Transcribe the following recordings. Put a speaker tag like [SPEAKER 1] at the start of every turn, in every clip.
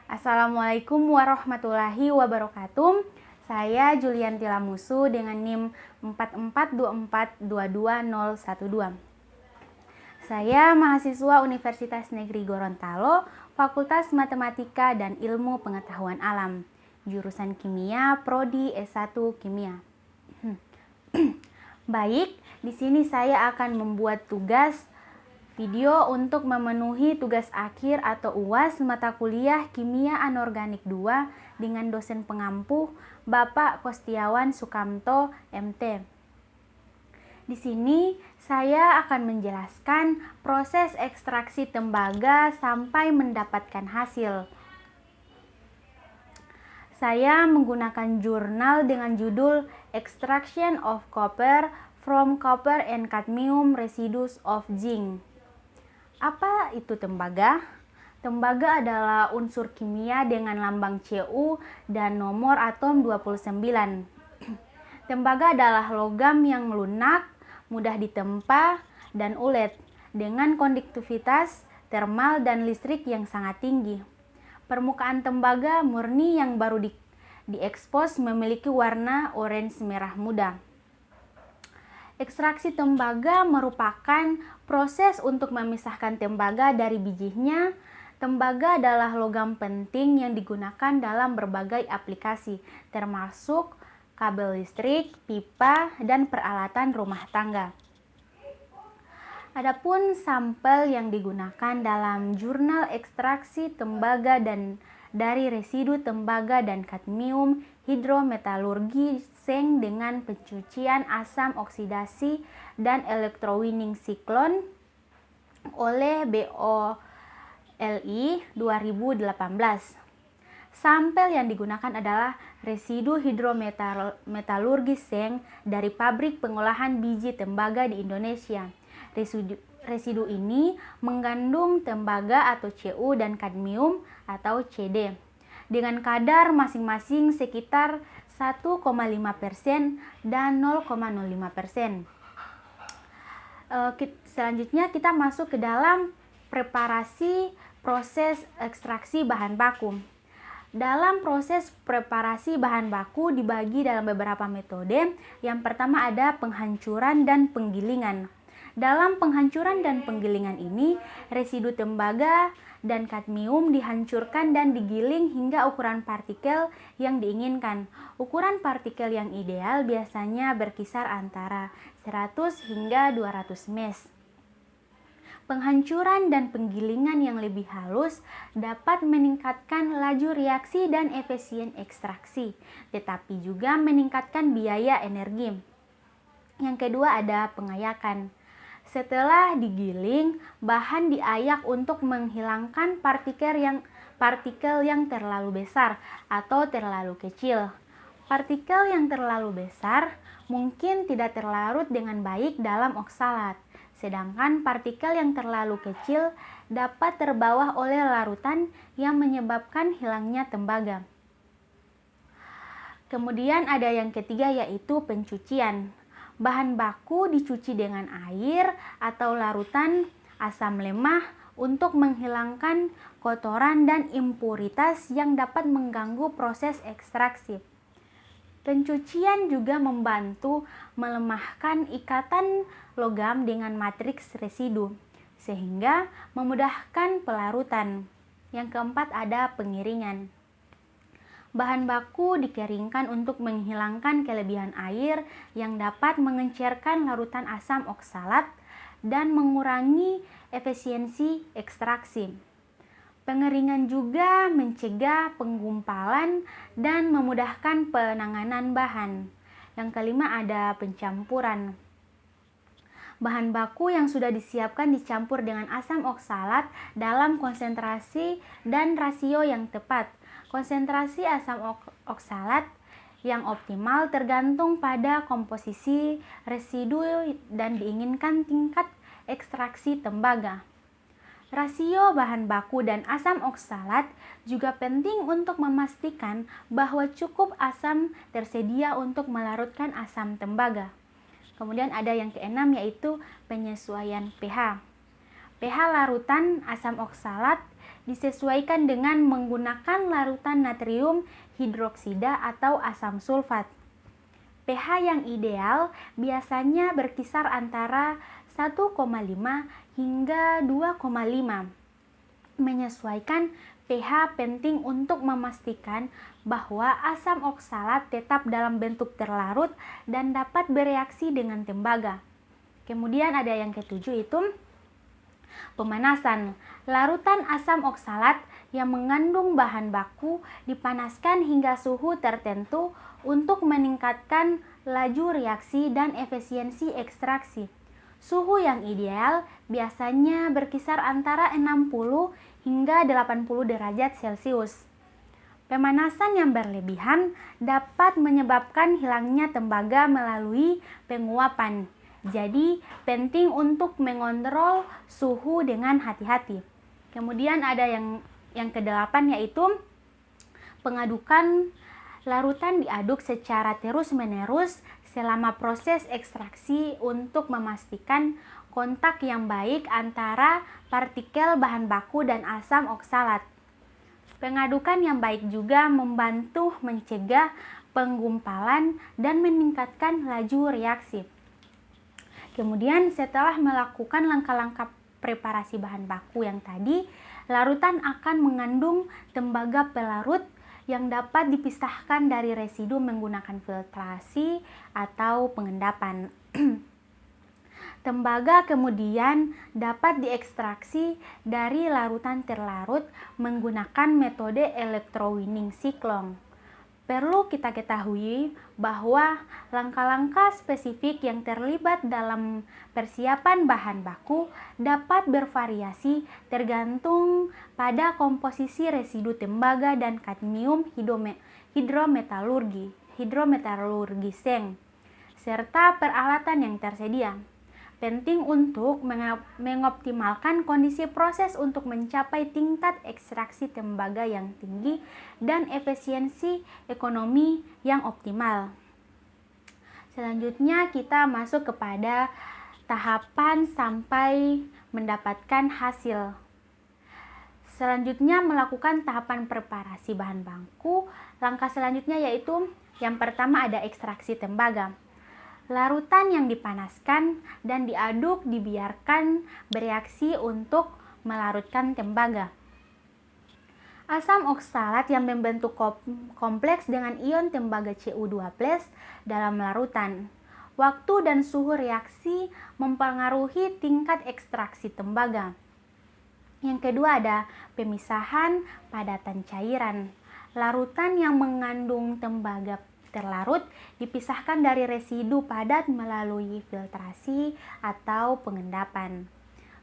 [SPEAKER 1] Assalamualaikum warahmatullahi wabarakatuh. Saya Julianti Lamusu dengan NIM 442422012. Saya mahasiswa Universitas Negeri Gorontalo, Fakultas Matematika dan Ilmu Pengetahuan Alam, jurusan Kimia, Prodi S1 Kimia. Baik, di sini saya akan membuat tugas video untuk memenuhi tugas akhir atau UAS mata kuliah Kimia Anorganik 2 dengan dosen pengampu Bapak Kostiawan Sukamto, MT. Di sini saya akan menjelaskan proses ekstraksi tembaga sampai mendapatkan hasil. Saya menggunakan jurnal dengan judul Extraction of Copper from Copper and Cadmium Residues of Zinc. Apa itu tembaga? Tembaga adalah unsur kimia dengan lambang Cu dan nomor atom 29. Tembaga adalah logam yang lunak, mudah ditempa, dan ulet, dengan konduktivitas, termal, dan listrik yang sangat tinggi. Permukaan tembaga murni yang baru diekspos memiliki warna orange merah muda. Ekstraksi tembaga merupakan proses untuk memisahkan tembaga dari bijinya. Tembaga adalah logam penting yang digunakan dalam berbagai aplikasi, termasuk kabel listrik, pipa, dan peralatan rumah tangga. Adapun sampel yang digunakan dalam jurnal ekstraksi tembaga dan dari residu tembaga dan kadmium hidrometalurgi zinc dengan pencucian asam oksidasi dan electrowinning siklon oleh BOLI 2018. Sampel yang digunakan adalah residu hidrometalurgi zinc dari pabrik pengolahan biji tembaga di Indonesia. Residu ini mengandung tembaga atau Cu dan kadmium atau CD dengan kadar masing-masing sekitar 1,5% dan 0,05%. Selanjutnya kita masuk ke dalam preparasi proses ekstraksi bahan baku. Dalam proses preparasi bahan baku dibagi dalam beberapa metode. Yang pertama ada penghancuran dan penggilingan. Dalam penghancuran dan penggilingan ini, residu tembaga dan kadmium dihancurkan dan digiling hingga ukuran partikel yang diinginkan. Ukuran partikel yang ideal biasanya berkisar antara 100 hingga 200 mes. Penghancuran dan penggilingan yang lebih halus dapat meningkatkan laju reaksi dan efisien ekstraksi, tetapi juga meningkatkan biaya energi. Yang kedua ada pengayakan. Setelah digiling, bahan diayak untuk menghilangkan partikel yang terlalu besar atau terlalu kecil. Partikel yang terlalu besar mungkin tidak terlarut dengan baik dalam oksalat, sedangkan partikel yang terlalu kecil dapat terbawa oleh larutan yang menyebabkan hilangnya tembaga. Kemudian ada yang ketiga yaitu pencucian. Bahan baku dicuci dengan air atau larutan asam lemah untuk menghilangkan kotoran dan impuritas yang dapat mengganggu proses ekstraksi. Pencucian juga membantu melemahkan ikatan logam dengan matriks residu, sehingga memudahkan pelarutan. Yang keempat ada pengiringan. Bahan baku dikeringkan untuk menghilangkan kelebihan air yang dapat mengencerkan larutan asam oksalat dan mengurangi efisiensi ekstraksi. Pengeringan juga mencegah penggumpalan dan memudahkan penanganan bahan. Yang kelima ada pencampuran. Bahan baku yang sudah disiapkan dicampur dengan asam oksalat dalam konsentrasi dan rasio yang tepat. Konsentrasi asam oksalat yang optimal tergantung pada komposisi residu dan diinginkan tingkat ekstraksi tembaga. Rasio bahan baku dan asam oksalat juga penting untuk memastikan bahwa cukup asam tersedia untuk melarutkan asam tembaga. Kemudian ada yang keenam yaitu penyesuaian pH. pH larutan asam oksalat disesuaikan dengan menggunakan larutan natrium hidroksida atau asam sulfat. pH yang ideal biasanya berkisar antara 1,5 hingga 2,5. Menyesuaikan pH penting untuk memastikan bahwa asam oksalat tetap dalam bentuk terlarut dan dapat bereaksi dengan tembaga. Kemudian ada yang ketujuh itu pemanasan. Larutan asam oksalat yang mengandung bahan baku dipanaskan hingga suhu tertentu untuk meningkatkan laju reaksi dan efisiensi ekstraksi. Suhu yang ideal biasanya berkisar antara 60 hingga 80 derajat Celcius. Pemanasan yang berlebihan dapat menyebabkan hilangnya tembaga melalui penguapan. Jadi, penting untuk mengontrol suhu dengan hati-hati. Kemudian ada yang kedelapan yaitu pengadukan. Larutan diaduk secara terus-menerus selama proses ekstraksi untuk memastikan kontak yang baik antara partikel bahan baku dan asam oksalat. Pengadukan yang baik juga membantu mencegah penggumpalan dan meningkatkan laju reaksi. Kemudian setelah melakukan langkah-langkah preparasi bahan baku yang tadi, larutan akan mengandung tembaga pelarut yang dapat dipisahkan dari residu menggunakan filtrasi atau pengendapan. Tembaga kemudian dapat diekstraksi dari larutan terlarut menggunakan metode electrowinning cyclone. Perlu kita ketahui bahwa langkah-langkah spesifik yang terlibat dalam persiapan bahan baku dapat bervariasi tergantung pada komposisi residu tembaga dan kadmium hidrometalurgi seng, serta peralatan yang tersedia. Penting untuk mengoptimalkan kondisi proses untuk mencapai tingkat ekstraksi tembaga yang tinggi dan efisiensi ekonomi yang optimal. Selanjutnya kita masuk kepada tahapan sampai mendapatkan hasil. Selanjutnya melakukan tahapan preparasi bahan baku. Langkah selanjutnya yaitu yang pertama ada ekstraksi tembaga. Larutan yang dipanaskan dan diaduk dibiarkan bereaksi untuk melarutkan tembaga. Asam oksalat yang membentuk kompleks dengan ion tembaga Cu2+ dalam larutan. Waktu dan suhu reaksi mempengaruhi tingkat ekstraksi tembaga. Yang kedua ada pemisahan padatan cairan. Larutan yang mengandung tembaga terlarut dipisahkan dari residu padat melalui filtrasi atau pengendapan.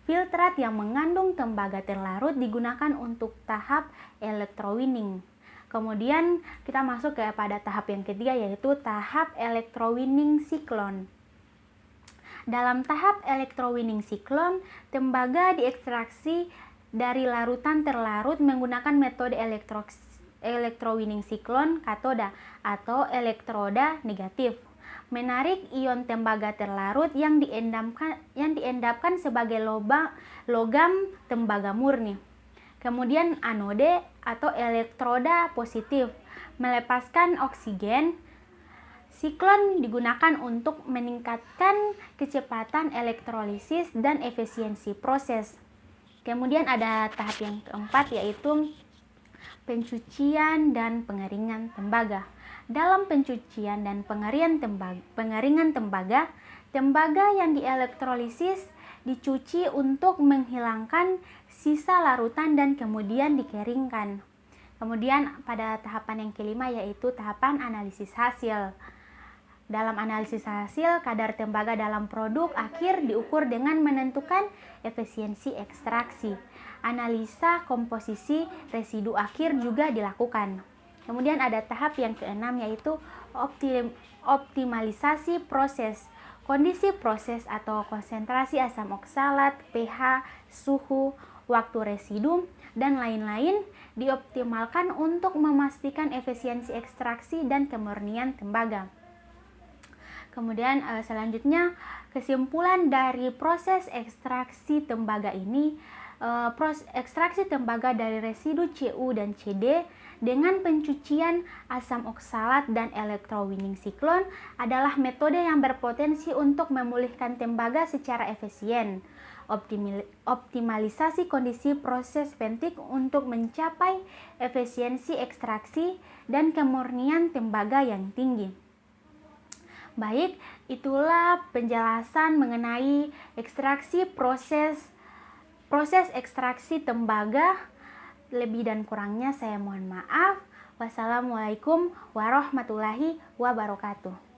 [SPEAKER 1] Filtrat yang mengandung tembaga terlarut digunakan untuk tahap electrowinning. Kemudian kita masuk pada tahap yang ketiga yaitu tahap electrowinning cyclone. Dalam tahap electrowinning cyclone, tembaga diekstraksi dari larutan terlarut menggunakan metode electrowinning cyclone katoda atau elektroda negatif. Menarik ion tembaga terlarut yang diendapkan sebagai logam tembaga murni. Kemudian anode atau elektroda positif melepaskan oksigen. Siklon digunakan untuk meningkatkan kecepatan elektrolisis dan efisiensi proses. Kemudian ada tahap yang keempat yaitu pencucian dan pengeringan tembaga. Dalam pencucian dan pengeringan tembaga, tembaga yang dielektrolisis dicuci untuk menghilangkan sisa larutan dan kemudian dikeringkan. Kemudian pada tahapan yang kelima yaitu tahapan analisis hasil. Dalam analisis hasil, kadar tembaga dalam produk akhir diukur dengan menentukan efisiensi ekstraksi. Analisa komposisi residu akhir juga dilakukan. Kemudian ada tahap yang keenam yaitu optimalisasi proses. Kondisi proses atau konsentrasi asam oksalat, pH, suhu, waktu residu, dan lain-lain dioptimalkan untuk memastikan efisiensi ekstraksi dan kemurnian tembaga. Kemudian selanjutnya kesimpulan dari proses ekstraksi tembaga ini proses ekstraksi tembaga dari residu Cu dan Cd dengan pencucian asam oksalat dan electrowinning siklon adalah metode yang berpotensi untuk memulihkan tembaga secara efisien. Optimalisasi kondisi proses penting untuk mencapai efisiensi ekstraksi dan kemurnian tembaga yang tinggi. Baik, itulah penjelasan mengenai proses ekstraksi tembaga. Lebih dan kurangnya saya mohon maaf. Wassalamualaikum warahmatullahi wabarakatuh.